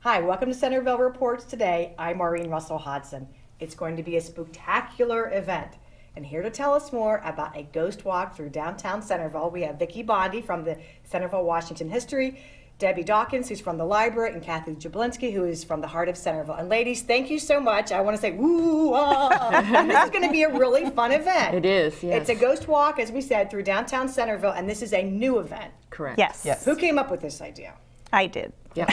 Hi, welcome to Centerville Reports Today. I'm Maureen Russell Hodson. It's going to be a spectacular event. And here to tell us more about a ghost walk through downtown Centerville, we have Vickie Bondi from the Centerville-Washington History, Debe Dockins, who's from the library, and Kathy Jablinski, who is from the Heart of Centerville. And ladies, thank you so much. I want to say woo and this is going to be a really fun event. It is, yes. It's a ghost walk, as we said, through downtown Centerville, and this is a new event. Correct. Yes. Who came up with this idea? I did. Yeah.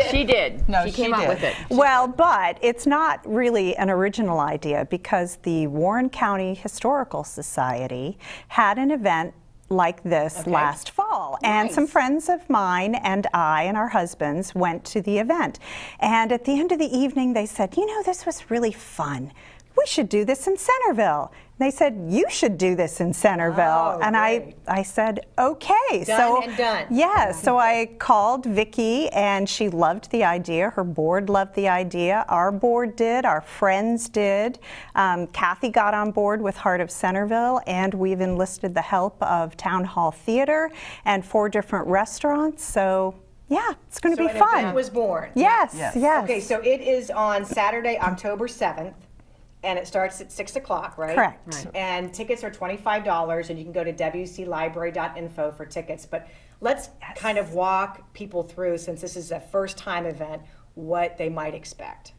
She did. No, she came up did. with it. Well, but it's not really an original idea because the Warren County Historical Society had an event like this last fall. And some friends of mine and I and our husbands went to the event. And at the end of the evening, they said, you know, this was really fun. We should do this in Centerville. They said, you should do this in Centerville. Oh, and great. I said, okay. Done and done. Yeah, so I called Vickie and she loved the idea. Her board loved the idea. Our board did, our friends did. Kathy got on board with Heart of Centerville, and we've enlisted the help of Town Hall Theater and 4 different restaurants. So yeah, it's going to be an fun. event was born. Yes, Yes. yes. Okay, so it is on Saturday, October 7th, and it starts at 6 o'clock, right? Correct. Right. And tickets are $25, and you can go to wclibrary.info for tickets. But let's kind of walk people through, since this is a first-time event, what they might expect.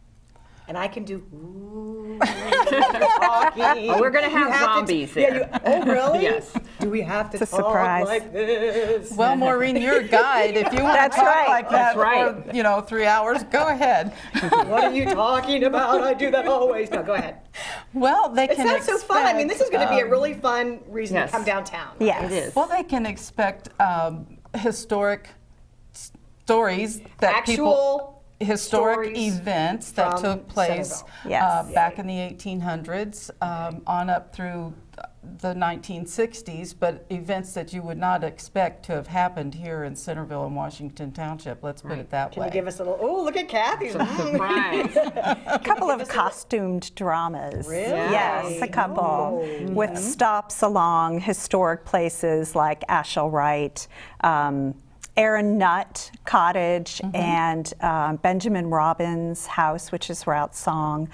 And I can do, ooh, talking. Oh, we're going to You have zombies there. Oh, really? Yes. Do we have to It's a talk surprise. like this? Well, Maureen, you're a guide. If you want That's to talk right. like that That's right. for 3 hours, go ahead. What are you talking about? I do that always. No, go ahead. Well, they It can sounds so fun. I mean, this is going to be a really fun reason yes. to come downtown. Yes. It is. Well, they can expect historic stories that historic stories events that from took place Centerville. Yes. back in the 1800s on up through the 1960s, but events that you would not expect to have happened here in Centerville and Washington Township. Let's put it that Can way. you give us a little, oh, look at Kathy's. Surprise. A couple of costumed dramas. Really? Yes, a couple. Oh. With stops along historic places like Ashell Wright, Aaron Nutt Cottage, and Benjamin Robbins' house, which is Route Song,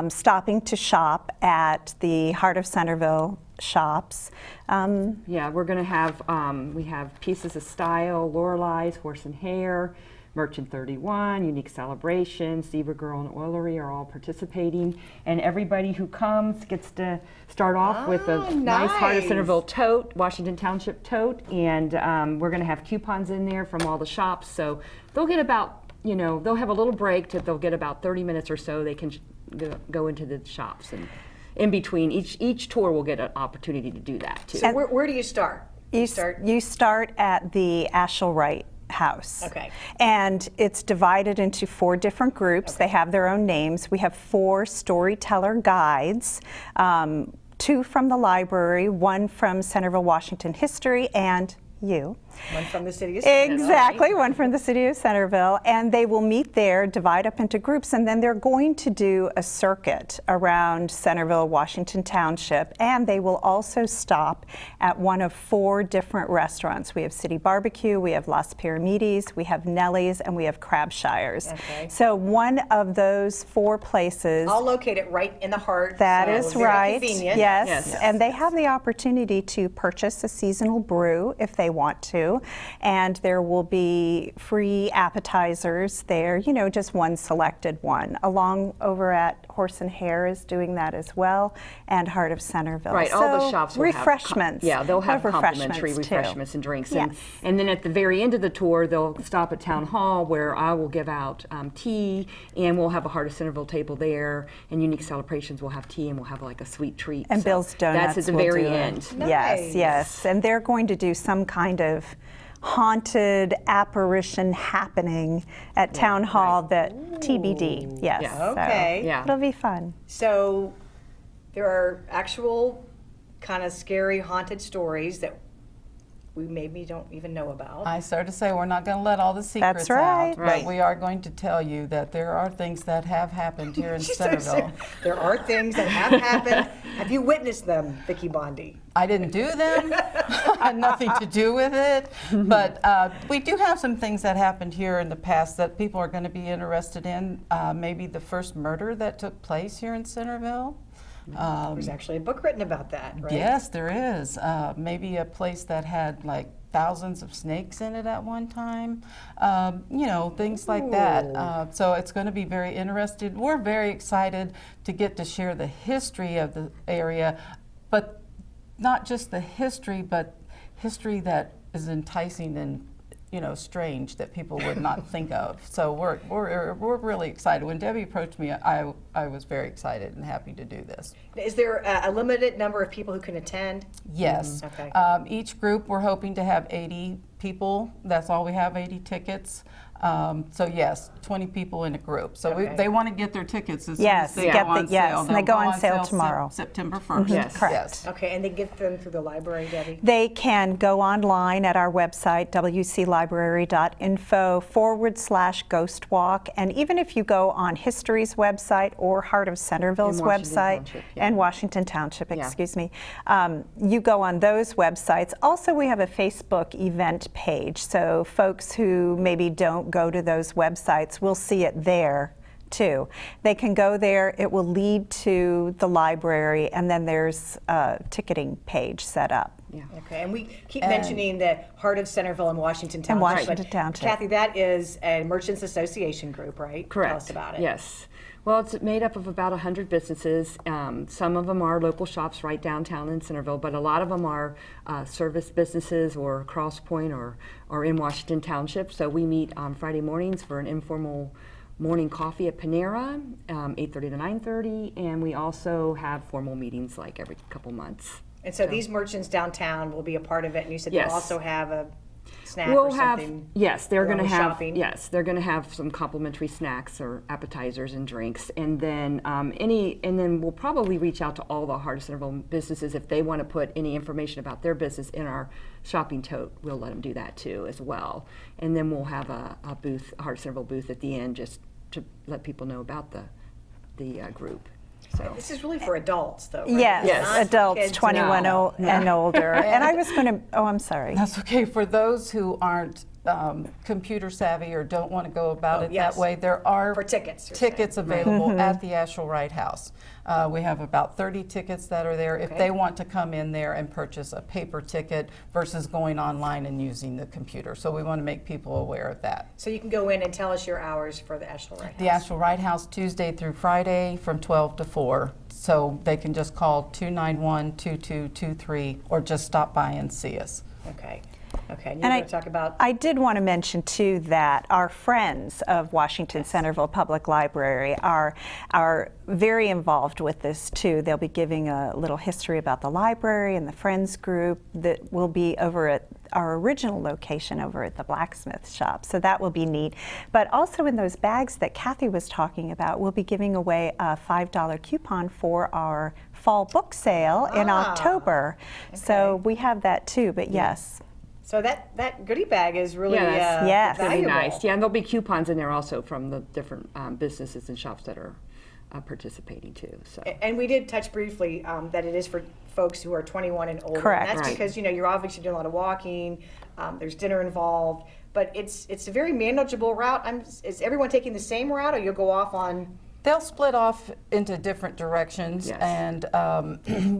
stopping to shop at the Heart of Centerville shops. Yeah, we're going to have, we have Pieces of Style, Lorelei's, Horse and Hair, Merchant 31, Unique Celebrations, Zebra Girl and Oilery are all participating. And everybody who comes gets to start off with a nice Heart of nice. Centerville tote, Washington Township tote. And we're going to have coupons in there from all the shops. So they'll get about, they'll have a little break. They'll get about 30 minutes or so. They can go into the shops. And in between, each tour will get an opportunity to do that too. So where do you start? You start at the Ashell Wright house. Okay. And it's divided into 4 different groups. They have their own names. We have 4 storyteller guides, 2 from the library, 1 from Centerville-Washington History, and you. One from the city of Centerville. Exactly, 1 from the city of Centerville. And they will meet there, divide up into groups, and then they're going to do a circuit around Centerville, Washington Township, and they will also stop at one of 4 different restaurants. We have City Barbecue, we have Las Pyramides, we have Nellie's, and we have Crabshire's. Okay. So one of those 4 places. I'll locate it right in the heart. That so is very right. Convenient. Yes. Yes. And they have the opportunity to purchase a seasonal brew if they want to. And there will be free appetizers there, just one selected one. Along over at Horse and Hair is doing that as well, and Heart of Centerville. Right, all the shops will refreshments. have they'll have We'll complimentary too. refreshments and drinks. Yes. And then at the very end of the tour, they'll stop at Town Hall where I will give out tea, and we'll have a Heart of Centerville table there, and Unique Celebrations will have tea, and we'll have like a sweet treat. And So Bill's Donuts that's at the will very do it. end. Nice. Yes, yes. And they're going to do some kind of haunted apparition happening at Town Hall that TBD. Yes. Yeah. So Okay. Yeah. it'll be fun. So there are actual kind of scary haunted stories that we maybe don't even know about. I started to say we're not going to let all the secrets right. out, Right. but we are going to tell you that there are things that have happened here in She started Centerville. saying, there are things that have happened. Have you witnessed them, Vickie Bondi? I didn't do them. I had nothing to do with it. But we do have some things that happened here in the past that people are going to be interested in. Maybe the first murder that took place here in Centerville. There's actually a book written about that, right? Yes, there is. Maybe a place that had like thousands of snakes in it at one time. You know, things like that. So it's going to be very interesting. We're very excited to get to share the history of the area, but not just the history, but history that is enticing and strange that people would not think of. So we're really excited. When Debbie approached me, I was very excited and happy to do this. Is there a limited number of people who can attend? Yes. Okay. Each group, we're hoping to have 80 people. That's all we have, 80 tickets. So yes, 20 people in a group. So Okay. they want to get their tickets as soon Yes, as they get go on the- yes, sale. and they They'll go on sale tomorrow. September 1st. Yes. Correct. Yes. Okay, and they get them through the library, Debbie? They can go online at our website, wclibrary.info/Ghost Walk. And even if you go on History's website or Heart of Centerville's And Washington website, Township, yeah. and Washington Township, Yeah. excuse me, you go on those websites. Also, we have a Facebook event page. So folks who maybe don't go to those websites will see it there too. They can go there, it will lead to the library, and then there's a ticketing page set up. Yeah. Okay, and we keep mentioning the Heart of Centerville and Washington Township. Washington but Township. Kathy, that is a Merchants Association group, right? Correct. Tell us about it. Yes. Well, it's made up of about 100 businesses. Some of them are local shops right downtown in Centerville, but a lot of them are service businesses or Cross Point or in Washington Township. So we meet on Friday mornings for an informal morning coffee at Panera, 8:30 to 9:30, and we also have formal meetings like every couple months. And so these merchants downtown will be a part of it, and you said Yes. they'll also have a snack We'll or have, something. yes, they're along going to with have, shopping. yes, they're going to have some complimentary snacks or appetizers and drinks, and then and then we'll probably reach out to all the Heart of Centerville businesses if they want to put any information about their business in our shopping tote. We'll let them do that too as well, and then we'll have a booth, a Heart of Centerville booth at the end, just to let people know about the group. So. This is really for adults, though, right? Yes, Yes. Not for adults kids. 21 No. and older. And I was going to, oh, I'm sorry. That's okay. For those who aren't computer savvy or don't want to go about it yes. that way, there are For tickets, you're tickets available at the Asheville Wright House. We have about 30 tickets that are there if Okay. they want to come in there and purchase a paper ticket versus going online and using the computer. So we want to make people aware of that. So you can go in and tell us your hours for the Asheville Wright The House. Asheville Wright House, Tuesday through Friday from 12 to 4. So they can just call 291-2223 or just stop by and see us. Okay. Okay, and And you're going to talk about... I did want to mention too that our friends of Washington Centerville Public Library are very involved with this too. They'll be giving a little history about the library and the Friends group that will be over at our original location over at the blacksmith shop. So that will be neat. But also in those bags that Kathy was talking about, we'll be giving away a $5 coupon for our fall book sale in October. So we have that too, but yes. So that goodie bag is really Yeah, Yes. Really valuable. nice. Yeah, and there'll be coupons in there also from the different businesses and shops that are participating too. So. And we did touch briefly that it is for folks who are 21 and older. Correct. And that's Right. because you're obviously doing a lot of walking. There's dinner involved, but it's a very manageable route. Is everyone taking the same route, or you'll go off on? They'll split off into different directions, Yes. and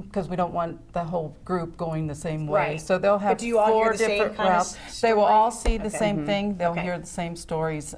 because we don't want the whole group going the same way, Right. so they'll have But do you all hear 4 the same different kind of routes. They will story? all see the Okay. same thing. They'll Okay. hear the same stories.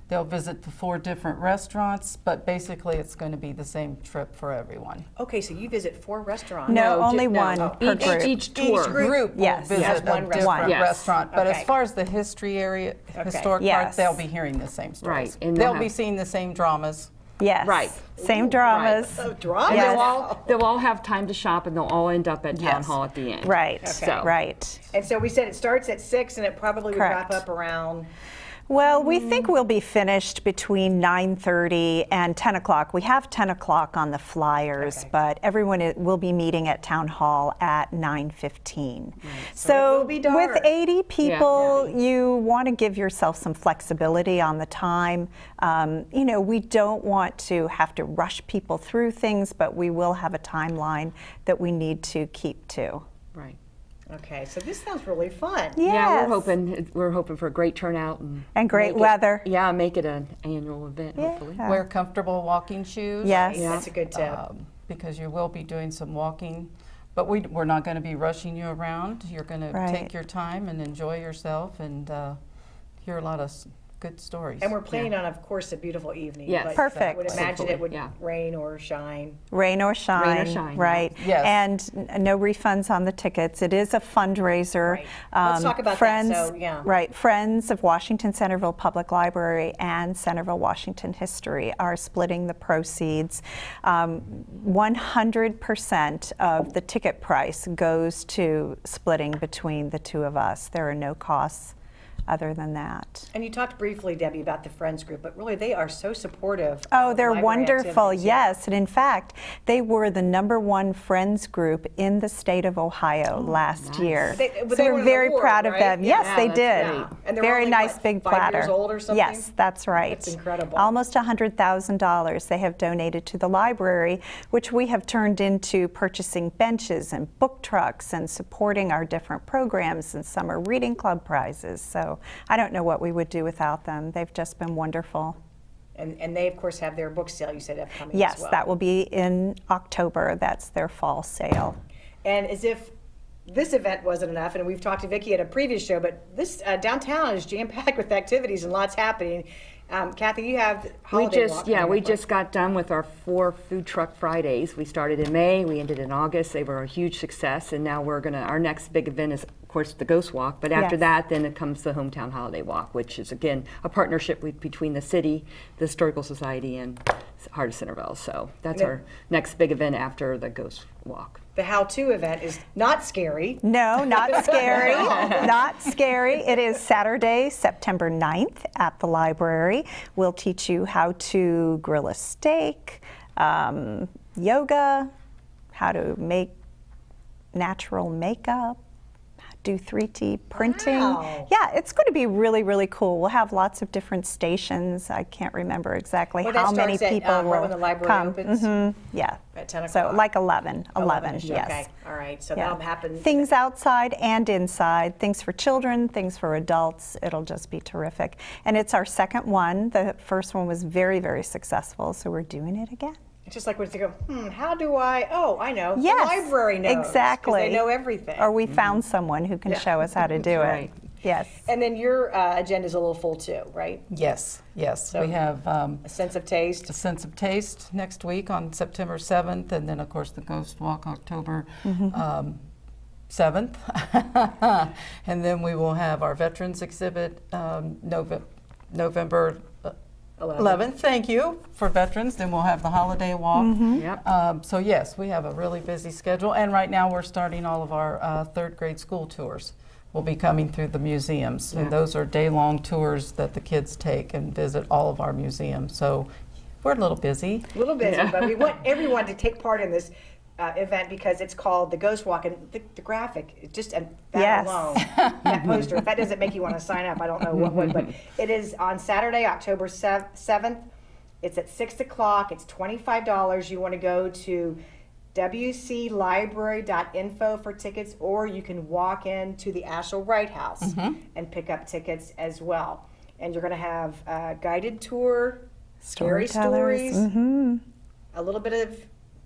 They'll visit the 4 different restaurants, but basically it's going to be the same trip for everyone. Okay, so you visit 4 restaurants. No, only no. one per Each, group. each tour. group. Yes. will Has visit one a restaurant. different Yes. restaurant. But Okay. as far as the history area, historic Yes. part, they'll be hearing the same stories. Right, and they'll They'll be have- seeing the same dramas. Yes. Right. Same dramas. So drama. And Yes. they'll all have time to shop, and they'll all end up at town Yes. hall at the end. Right. Okay. So. Right. And so we said it starts at 6, and it probably would Correct. wrap up around. Well, we think we'll be finished between 9:30 and 10 o'clock. We have 10 o'clock on the flyers, Okay. but everyone will be meeting at Town Hall at 9:15. So it will be dark. with 80 people, you want to give yourself some flexibility on the time. You know, we don't want to have to rush people through things, but we will have a timeline that we need to keep to. Right. Okay, so this sounds really fun. Yeah, Yes. we're hoping for a great turnout And great make it- weather. Yeah, make it an annual event, hopefully. Yeah. Wear comfortable walking shoes. Yes. That's a good tip. Because you will be doing some walking, but we're not going to be rushing you around. You're going to Right. take your time and enjoy yourself and hear a lot of good stories. And we're planning on, of course, a beautiful evening. Yes. but Perfect. I would imagine it would Yeah. rain or shine. Rain or shine. Rain or shine, Right. Yes. And no refunds on the tickets. It is a fundraiser. Right. Let's talk about that, Friends, so, yeah. Right. Friends of Washington Centerville Public Library and Centerville-Washington History are splitting the proceeds. 100% of the ticket price goes to splitting between the two of us. There are no costs other than that. And you talked briefly, Debbie, about the Friends group, but really they are so supportive. Oh, of they're library wonderful, activities. Yeah. yes. And in fact, they were the #1 Friends group in the state of Ohio last year. They- but So they won we're an very award, proud of right? them. Yes, Yeah, they that's did. great. And they're Very only, nice what, big 5 platter. years old or something? Yes, that's right. That's incredible. Almost $100,000 they have donated to the library, which we have turned into purchasing benches and book trucks and supporting our different programs and summer reading club prizes. So I don't know what we would do without them. They've just been wonderful. And they, of course, have their book sale, you said, upcoming Yes, as well. that will be in October. That's their fall sale. And as if this event wasn't enough, and we've talked to Vickie at a previous show, but this downtown is jam-packed with activities and lots happening. Kathy, you have holiday walk coming we up, just got done with our 4 food truck Fridays. We started in May, we ended in August. They were a huge success, and now our next big event is, of course, the Ghost Walk. But after Yes. that, then it comes the Hometown Holiday Walk, which is again a partnership between the city, the Historical Society, and Heart of Centerville. So that's And it- our next big event after the Ghost Walk. The how-to event is not scary. No, not scary. Not scary. It is Saturday, September 9th at the library. We'll teach you how to grill a steak, yoga, how to make natural makeup, do 3D printing. Wow. Yeah, it's going to be really, really cool. We'll have lots of different stations. I can't remember exactly Well, that how many starts at, people right will when the library come. opens? Yeah. At 10 So o'clock. like 11, -ish, yes. Okay, all right, so Yeah. that'll happen. Things outside and inside, things for children, things for adults. It'll just be terrific. And it's our second one. The first one was very, very successful, so we're doing it again. It's just like when you go, how do I, oh, I know. Yes, The library knows. 'Cause exactly. they know everything. Or we found someone who can show us how to do it. Right. Yes. And then your agenda's a little full too, right? Yes, yes. We have A sense of taste. A Sense of Taste next week on September 7th, and then, of course, the Ghost Walk October 7th. And then we will have our Veterans Exhibit November 11th, thank you, for veterans. Then we'll have the Holiday Walk. Yep. So yes, we have a really busy schedule, and right now we're starting all of our third grade school tours. Will be coming through the museums, and those are day-long tours that the kids take and visit all of our museums. So we're a little busy. A little busy, but we want everyone to take part in this event because it's called the Ghost Walk, and the graphic, it just and that Yes. alone, that poster, if that doesn't make you want to sign up, I don't know what would. But it is on Saturday, October 7th. It's at 6 o'clock. It's $25. You want to go to wclibrary.info for tickets, or you can walk into the Ashel Wright House and pick up tickets as well. And you're going to have a guided tour, scary Storytellers. stories, a little bit of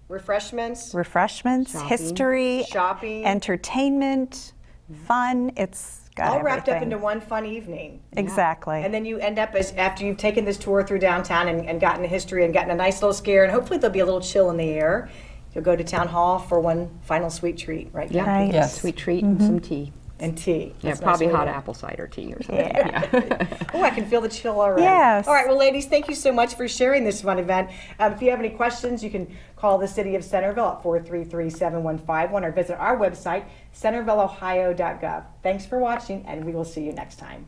refreshments, Refreshments, Shopping. history, shopping, entertainment, fun. It's got all wrapped up everything. into one fun evening. Exactly. And then you end up as after you've taken this tour through downtown and gotten the history and gotten a nice little scare, and hopefully there'll be a little chill in the air. You'll go to town hall for one final sweet treat, right? Yeah. Right. Yes. Sweet treat and some tea. And tea. Yeah, That's probably nice hot way to- apple cider tea or something. Yeah. Oh, I can feel the chill already. Yes. All right, well, ladies, thank you so much for sharing this fun event. If you have any questions, you can call the City of Centerville at 433-7151 or visit our website, centervilleohio.gov. Thanks for watching, and we will see you next time.